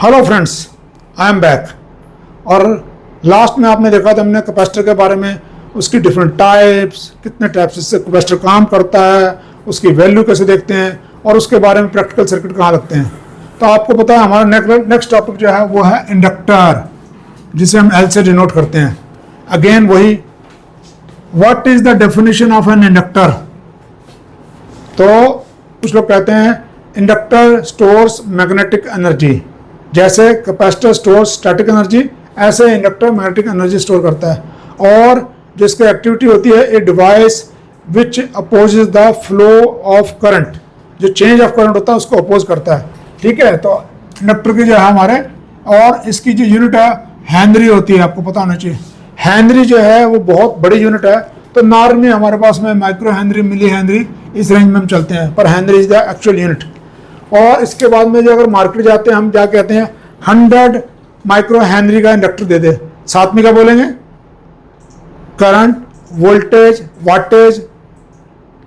Hello friends, I am back. और last में आपने देखा था हमने कैपेसिटर के बारे में, उसकी डिफरेंट टाइप्स, कितने टाइप्स से कैपेसिटर काम करता है, उसकी वैल्यू कैसे देखते हैं और उसके बारे में प्रैक्टिकल सर्किट कहाँ लगते हैं। तो आपको पता है हमारा नेक्स्ट टॉपिक जो है वो है इंडक्टर, जिसे हम एल से डिनोट करते हैं। अगेन वही, what is the definition of an inductor. तो कुछ लोग कहते हैं इंडक्टर स्टोर्स मैग्नेटिक एनर्जी, जैसे कैपेसिटर स्टोर स्टैटिक एनर्जी, ऐसे इंडक्टर मैग्नेटिक एनर्जी स्टोर करता है। और जो इसकी एक्टिविटी होती है, a device which opposes the flow of current, जो चेंज ऑफ करंट होता है उसको अपोज करता है। ठीक है, तो इंडक्टर की जो है हमारे, और इसकी जो यूनिट है हेनरी होती है, आपको पता होना चाहिए। हेनरी जो है वो बहुत बड़ी यूनिट है, तो नॉर्मली हमारे पास में माइक्रो हेनरी, मिली हेनरी, इस रेंज में हम चलते हैं, पर Henry is the actual unit. और इसके बाद में जो अगर मार्केट जाते हैं, हम क्या कहते हैं, 100 माइक्रो हेनरी का इंडक्टर दे दे, साथ में क्या बोलेंगे, करंट, वोल्टेज, वाटेज,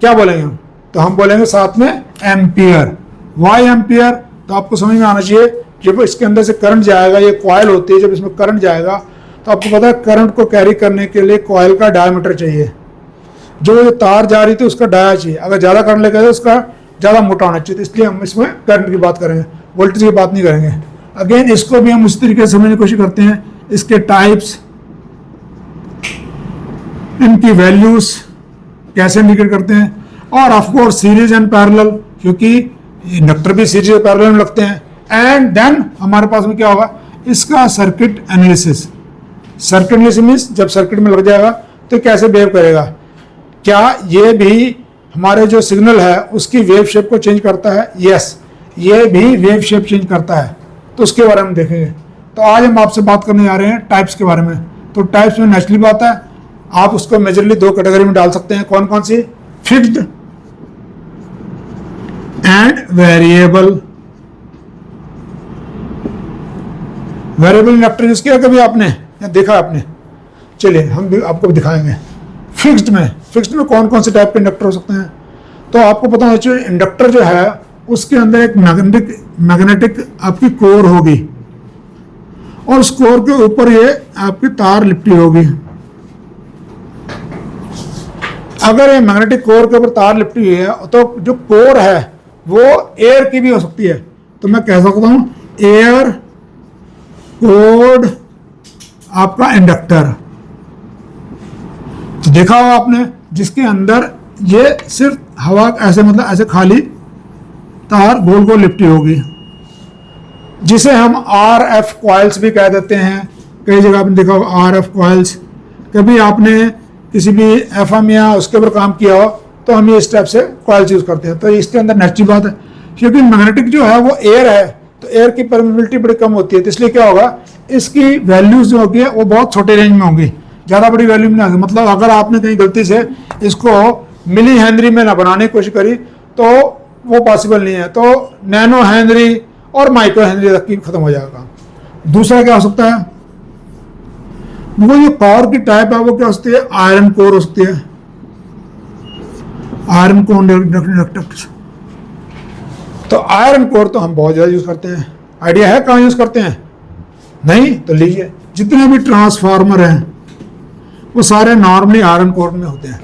क्या बोलेंगे हम, तो हम बोलेंगे साथ में एम्पियर। वाई एम्पियर, तो आपको समझ में आना चाहिए, जब इसके अंदर से करंट जाएगा, ये कॉइल होती है, जब इसमें करंट जाएगा तो आपको पता है करंट को कैरी करने के लिए कॉइल का डायमीटर चाहिए, जो तार जा रही थी उसका डाया चाहिए। अगर ज़्यादा करंट लेकर तो उसका ज़्यादा मोटा होना चाहिए, तो इसलिए हम इसमें करंट की बात करेंगे, वोल्टेज की बात नहीं करेंगे। अगेन इसको भी हम उस तरीके से समझने की कोशिश करते हैं, इसके टाइप्स, इनकी वैल्यूज कैसे इंडिकेट करते हैं, और ऑफकोर्स सीरीज एंड पैरेलल, क्योंकि इंडक्टर भी सीरीज और पैरेलल में लगते हैं। एंड देन हमारे पास में क्या होगा, इसका circuit analysis. Circuit analysis means जब सर्किट में लग जाएगा तो कैसे बिहेव करेगा, क्या ये भी हमारे जो सिग्नल है उसकी वेव शेप को चेंज करता है। यस, ये भी वेव शेप चेंज करता है, तो उसके बारे में देखेंगे। तो आज हम आपसे बात करने जा रहे हैं टाइप्स के बारे में। तो टाइप्स में नेचुरली बात है, आप उसको मेजरली दो कैटेगरी में डाल सकते हैं। कौन कौन सी, fixed and variable. Variable inductor use किया कभी आपने या देखा आपने? चलिए हम भी आपको दिखाएंगे। फिक्स्ड में कौन कौन से टाइप के इंडक्टर हो सकते हैं। तो आपको पता होना चाहिए, इंडक्टर जो है उसके अंदर एक मैग्नेटिक आपकी कोर होगी, और उस कोर के ऊपर ये आपकी तार लिपटी होगी। अगर ये मैग्नेटिक कोर के ऊपर तार लिपटी हुई है, तो जो कोर है वो एयर की भी हो सकती है। तो मैं कह सकता हूं एयर कोर्ड आपका इंडक्टर। तो देखा होगा आपने, जिसके अंदर ये सिर्फ हवा ऐसे, मतलब ऐसे खाली तार गोल गोल लिपटी होगी, जिसे हम RF कॉइल्स भी कह देते हैं। कई जगह आपने देखा होगा RF कॉइल्स। कभी आपने किसी भी FM या उसके ऊपर काम किया हो तो हम ये इस टाइप से कॉइल्स यूज करते हैं। तो इसके अंदर नेचुरल बात है, क्योंकि मैग्नेटिक जो है वो एयर है, तो एयर की परमेबिलिटी बड़ी कम होती है, तो इसलिए क्या होगा, इसकी वैल्यूज जो होगी वो बहुत छोटे रेंज में होंगी, ज़्यादा बड़ी वैल्यू में नहीं आएगी। मतलब अगर आपने कहीं गलती से इसको मिली हेनरी में ना बनाने की कोशिश करी तो वो पॉसिबल नहीं है, तो नैनो हेनरी और माइक्रो हेनरी तक की खत्म हो जाएगा। दूसरा क्या हो सकता है, वो जो कोर की टाइप है वो क्या हो सकती है, आयरन कोर हो सकती है। आयरन कोर इंडक्टर, तो आयरन कोर तो हम बहुत ज़्यादा यूज करते हैं। आइडिया है कहाँ यूज करते हैं? नहीं तो लीजिए, जितने भी ट्रांसफार्मर हैं वो सारे नॉर्मली आयरन कोर में होते हैं।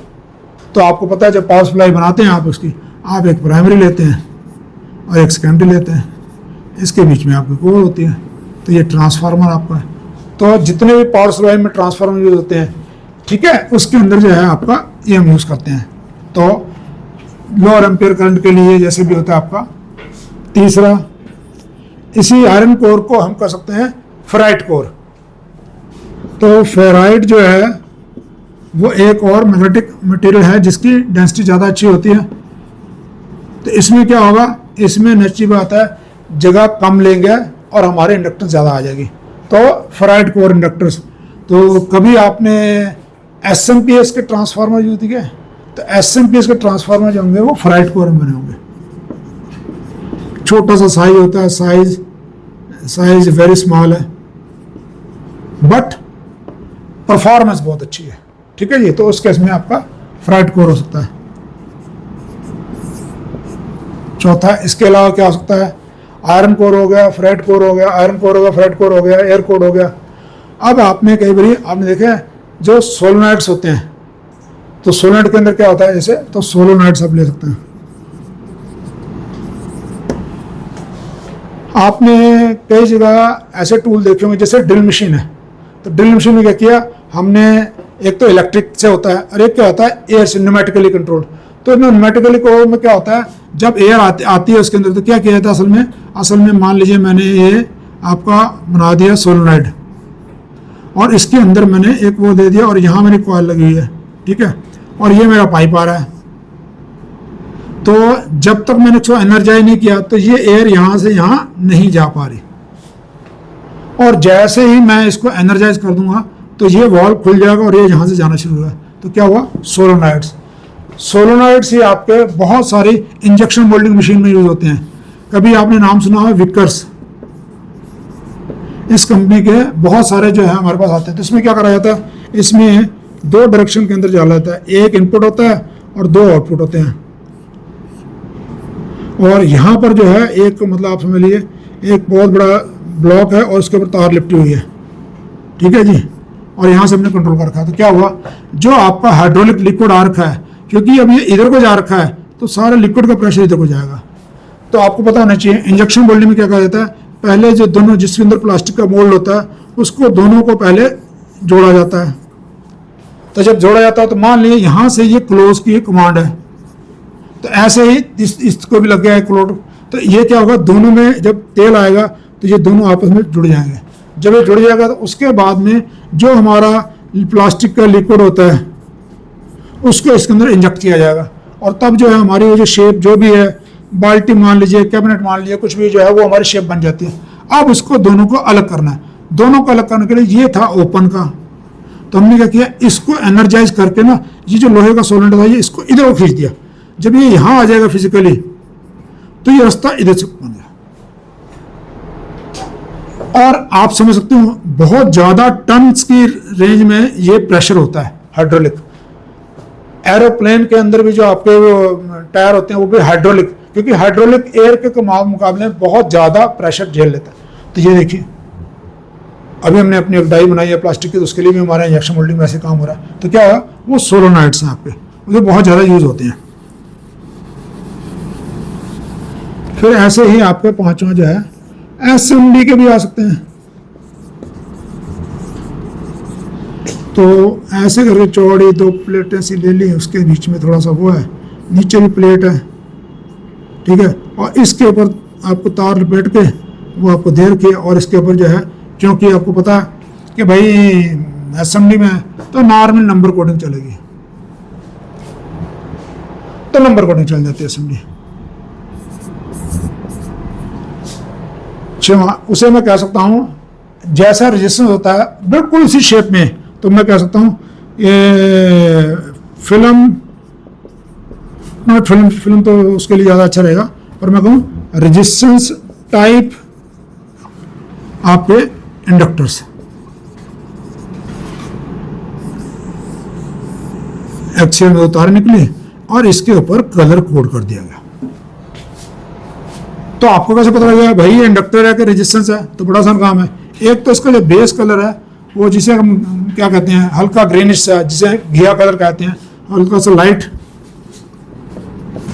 तो आपको पता है, जब पावर सप्लाई बनाते हैं आप उसकी, आप एक प्राइमरी लेते हैं और एक सेकेंडरी लेते हैं, इसके बीच में आपकी कोर होती है, तो ये ट्रांसफार्मर आपका है। तो जितने भी पावर सप्लाई में ट्रांसफार्मर यूज होते हैं, ठीक है, उसके अंदर जो है आपका ये हम यूज़ करते हैं। तो लोअर एम्पियर करंट के लिए जैसे भी होता है आपका। तीसरा, इसी आयरन कोर को हम कह सकते हैं फेराइट कोर। तो फेराइट जो है वो एक और मैग्नेटिक मटेरियल है जिसकी डेंसिटी ज़्यादा अच्छी होती है। तो इसमें क्या होगा, इसमें नेचुरल बात है, जगह कम लेंगे और हमारे इंडक्टेंस ज़्यादा आ जाएगी। तो फेराइट कोर इंडक्टर्स। तो कभी आपने SMPS के ट्रांसफार्मर यूज किए, तो SMPS के ट्रांसफार्मर जो होंगे वो फेराइट कोर में बने होंगे। छोटा सा साइज होता है, साइज वेरी स्मॉल है, बट परफॉर्मेंस बहुत अच्छी है। ठीक है जी, तो उस केस में आपका फेराइट कोर हो सकता है। चौथा, इसके अलावा क्या हो सकता है, आयरन कोर हो गया, फेरेट कोर हो गया, आयरन कोर हो गया, फेरेट कोर हो गया, एयर कोर हो गया। अब आपने कई बार आपने देखे जो सोलोनाइड्स होते हैं, तो सोलोनाइड के अंदर क्या होता है, जैसे तो सोलोनाइड्स आप ले सकते हैं। आपने कई जगह ऐसे टूल देखे होंगे, जैसे ड्रिल मशीन है, तो ड्रिल मशीन में क्या किया हमने, एक तो इलेक्ट्रिक से होता है और एक क्या होता है एयर से, न्यूमेटिकली कंट्रोल्ड। तो न्यूमेटिकली को में क्या होता है, जब एयर आती है उसके अंदर, तो क्या किया जाता है असल में मान लीजिए मैंने ये आपका बना दिया सोलोनाइड, और इसके अंदर मैंने एक वो दे दिया और यहाँ मेरी कॉइल लगी हुई है, ठीक है, और ये मेरा पाइप आ रहा है। तो जब तक मैंने इसको एनर्जाइज नहीं किया तो ये एयर यहाँ से यहाँ नहीं जा पा रही, और जैसे ही मैं इसको एनर्जाइज कर दूंगा तो ये वॉल्व खुल जाएगा और ये यहाँ से जाना शुरू हुआ। तो क्या हुआ, सोलोनाइड्स। सोलोनाइड्स ये आपके बहुत सारी इंजेक्शन मोल्डिंग मशीन में यूज होते हैं। कभी आपने नाम सुना हो विकर्स, इस कंपनी के बहुत सारे जो है हमारे पास आते हैं। तो इसमें क्या करा जाता है, इसमें 2 डायरेक्शन के अंदर जाला जाता है, एक इनपुट होता है और 2 आउटपुट होते हैं। और यहाँ पर जो है एक मतलब आप समझ लीजिए एक बहुत बड़ा ब्लॉक है और उसके ऊपर तार लिपटी हुई है, ठीक है जी, और यहाँ से हमने कंट्रोल कर रखा है। तो क्या हुआ, जो आपका हाइड्रोलिक लिक्विड आ रखा है, क्योंकि अब ये इधर को जा रखा है तो सारा लिक्विड का प्रेशर इधर को जाएगा। तो आपको पता होना चाहिए इंजेक्शन मोल्डिंग में क्या कहा जाता है, पहले जो दोनों जिसके अंदर प्लास्टिक का मोल्ड होता है उसको दोनों को पहले जोड़ा जाता है। तो जब जोड़ा जाता है तो मान लीजिए यहाँ से ये क्लोज की कमांड है, तो ऐसे ही इसको भी लग गया है क्लोज। तो ये क्या होगा, दोनों में जब तेल आएगा तो ये दोनों आपस में जुड़ जाएंगे। जब ये जुड़ जाएगा तो उसके बाद में जो हमारा प्लास्टिक का लिक्विड होता है उसको इसके अंदर इंजेक्ट किया जाएगा, और तब जो है हमारी वो जो शेप जो भी है, बाल्टी मान लीजिए, कैबिनेट मान लीजिए, कुछ भी जो है वो हमारी शेप बन जाती है। अब उसको दोनों को अलग करना है। दोनों को अलग करने के लिए ये था ओपन का, तो हमने क्या किया, इसको एनर्जाइज करके ना, ये जो लोहे का सोलेनोइड था ये इसको इधर को खींच दिया। जब ये यहाँ आ जाएगा फिजिकली तो ये रास्ता इधर से बन गया। और आप समझ सकते हो बहुत ज्यादा टन्स की रेंज में ये प्रेशर होता है हाइड्रोलिक। एरोप्लेन के अंदर भी जो आपके टायर होते हैं वो भी हाइड्रोलिक, क्योंकि हाइड्रोलिक एयर के मुकाबले में बहुत ज्यादा प्रेशर झेल लेता है। तो ये देखिए अभी हमने अपनी एक डाई बनाई है प्लास्टिक की, तो उसके लिए भी हमारा इंजेक्शन मोल्डिंग में ऐसे काम हो रहा है। तो क्या हुआ, वो सोलोनाइड्स हैं आपके, वो बहुत ज्यादा यूज होते हैं। फिर ऐसे ही आपके पांचवा जो है एसएमडी के भी आ सकते हैं। तो ऐसे करके चौड़ी 2 प्लेटें सी ले ली, उसके बीच में थोड़ा सा वो है, नीचे भी प्लेट है, ठीक है, और इसके ऊपर आपको तार लपेट के वो आपको दे रखी है। और इसके ऊपर जो है, क्योंकि आपको पता है कि भाई एसएमडी में तो नॉर्मल नंबर कोडिंग चलेगी, तो नंबर कोडिंग चल जाती है एसएमडी। उसे मैं कह सकता हूं जैसा रेजिस्टेंस होता है बिल्कुल इसी शेप में, तो मैं कह सकता हूं ये फिल्म तो उसके लिए ज़्यादा अच्छा रहेगा, पर मैं कहूँ रेजिस्टेंस टाइप आपके इंडक्टर्स, एक्सियल में तार निकली और इसके ऊपर कलर कोड कर दिया गया। तो आपको कैसे पता लगेगा भाई ये इंडक्टर है कि रेजिस्टेंस है? तो बड़ा आसान काम है। एक तो इसका जो बेस कलर है वो जिसे हम क्या कहते हैं हल्का ग्रीनिश है, जिसे घिया कलर कहते हैं, हल्का सा लाइट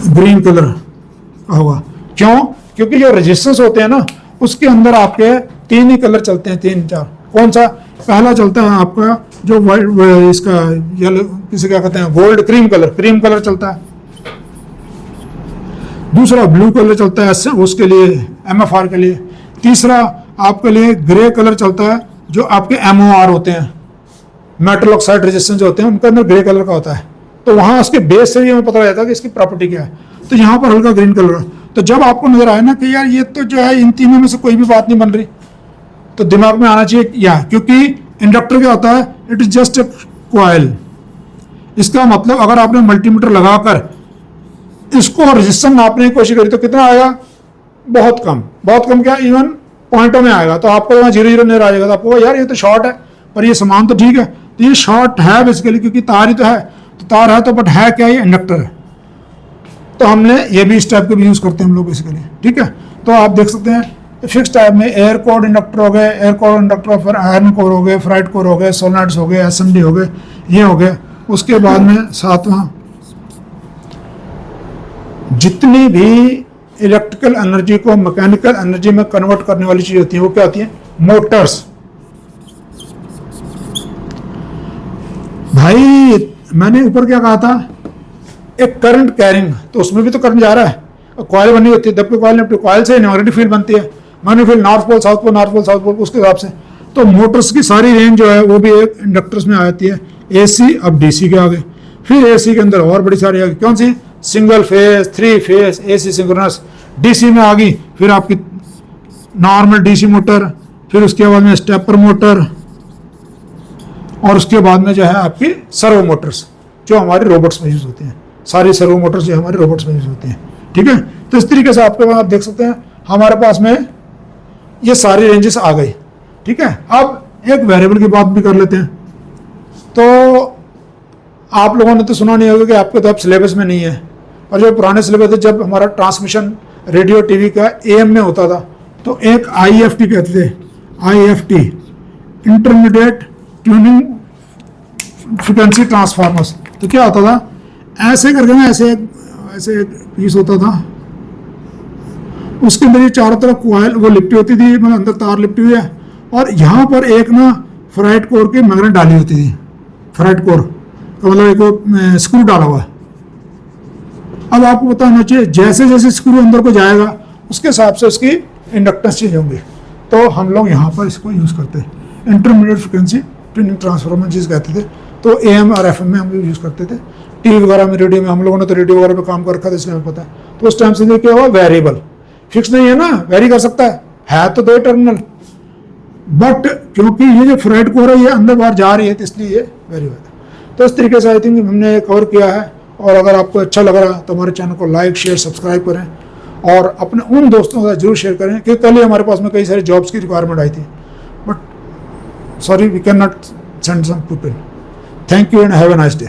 ग्रीन कलर होगा। क्यों? क्योंकि जो रेजिस्टेंस होते हैं ना उसके अंदर आपके 3 ही कलर चलते हैं, 3-4। कौन सा? पहला चलता है आपका जो वाइट, इसका येलो, किसे क्या कहते हैं गोल्ड, क्रीम कलर चलता है। दूसरा ब्लू कलर चलता है उसके लिए MFR के लिए। तीसरा आपके लिए ग्रे कलर चलता है जो आपके MOR होते हैं, मेटल ऑक्साइड रेजिस्टेंस जो होते हैं उनके अंदर ग्रे कलर का होता है। तो वहां उसके बेस से भी हमें पता रहता है कि इसकी प्रॉपर्टी क्या है। तो यहाँ पर हल्का ग्रीन कलर है। तो जब आपको नजर आए ना कि यार ये तो जो है इन तीनों में से कोई भी बात नहीं बन रही, तो दिमाग में आना चाहिए या, क्योंकि इंडक्टर क्या होता है, it is just a coil. इसका मतलब अगर आपने मल्टीमीटर लगाकर इसको रेजिस्टेंस नापने की कोशिश करी तो कितना आएगा? बहुत कम क्या, इवन पॉइंटों में आएगा। तो आपको वहाँ 0-0 नजर आ जाएगा। तो आपको यार ये तो शॉर्ट है, पर ये सामान तो ठीक है। तो ये शॉर्ट है बेसिकली, क्योंकि तार ही तो है। तो तार है तो बट है क्या, ये इंडक्टर है। तो हमने ये भी इस टाइप के भी यूज करते हैं हम लोग बेसिकली, ठीक है। तो आप देख सकते हैं फिक्स टाइप में एयर कोर इंडक्टर हो गए, एयर कोर इंडक्टर, फिर आयरन कोर हो गए, फ्राइड कोर हो गए, सोलनॉइड्स हो गए, एसएमडी हो गए, ये हो गए। उसके बाद में सातवां, जितनी भी इलेक्ट्रिकल एनर्जी को मैकेनिकल एनर्जी में कन्वर्ट करने वाली चीज होती है वो क्या होती है? मोटर्स। भाई मैंने ऊपर क्या कहा था, एक करंट कैरिंग, तो उसमें भी तो करंट जा रहा है, कॉइल बनी होती है, दबके कॉइल निपटी, कॉइल से मैग्नेटिक फील्ड बनती है, magnetic field north pole south pole, north pole south pole, उसके हिसाब से तो मोटर्स की सारी रेंज जो है वो भी एक इंडक्टर्स में आ जाती है। एसी, अब डीसी के आगे, फिर एसी के अंदर और बड़ी सारी आ गई, कौन सी? Single phase, 3 phase, AC synchronous. DC में आ गई फिर आपकी नॉर्मल डीसी मोटर, फिर उसके बाद में स्टेपर मोटर, और उसके बाद में जो है आपकी सर्वो मोटर्स जो हमारे रोबोट्स में यूज होती हैं। सारी सर्वो मोटर्स जो हमारे रोबोट्स में यूज होती हैं, ठीक है। तो इस तरीके से आपके पास आप देख सकते हैं हमारे पास में ये सारी रेंजेस आ गई, ठीक है। अब एक वेरिएबल की बात भी कर लेते हैं। तो आप लोगों ने तो सुना नहीं होगा कि आपके तो अब सिलेबस में नहीं है, और जो पुराने सिलेबस थे जब हमारा ट्रांसमिशन रेडियो टीवी का एएम में होता था तो एक आईएफटी कहते थे, IFT, intermediate tuning frequency transformers. तो क्या होता था, ऐसे करके ना ऐसे ऐसे एक पीस होता था, उसके अंदर ये चारों तरफ कॉइल वो लिपटी होती थी, मतलब अंदर तार लिपटी हुई है, और यहाँ पर एक ना फ्राइड कोर की मैग्नेट डाली होती थी। फ्राइड कोर का मतलब एक वो स्क्रू डाला हुआ है। अब आपको पता होना चाहिए जैसे जैसे स्क्रू अंदर को जाएगा उसके हिसाब से उसकी इंडक्टेंस चेंज होंगी। तो हम लोग यहाँ पर इसको यूज़ करते हैं, इंटरमीडिएट फ्रिक्वेंसी ट्यूनिंग ट्रांसफार्मर जिस कहते थे। तो एएम और एफएम में हम लोग यूज़ करते थे। टीवी वगैरह में, रेडियो में, हम लोगों ने तो रेडियो वगैरह पे काम कर रखा था इसलिए हमें पता है। तो उस टाइम से ये क्या हुआ, वेरिएबल, फिक्स नहीं है ना, वेरी कर सकता है तो 2 टर्मिनल, बट क्योंकि ये जो फ्राइड कोर है ये अंदर बाहर जा रही है तो इसलिए ये वेरिएबल है। तो इस तरीके से आई थिंक हमने कवर किया है, और अगर आपको अच्छा लग रहा है तो हमारे चैनल को लाइक, शेयर, सब्सक्राइब करें, और अपने उन दोस्तों के साथ जरूर शेयर करें। कि कल ही हमारे पास में कई सारे जॉब्स की रिक्वायरमेंट आई थी, but sorry we can not send some people. Thank you and have a nice day.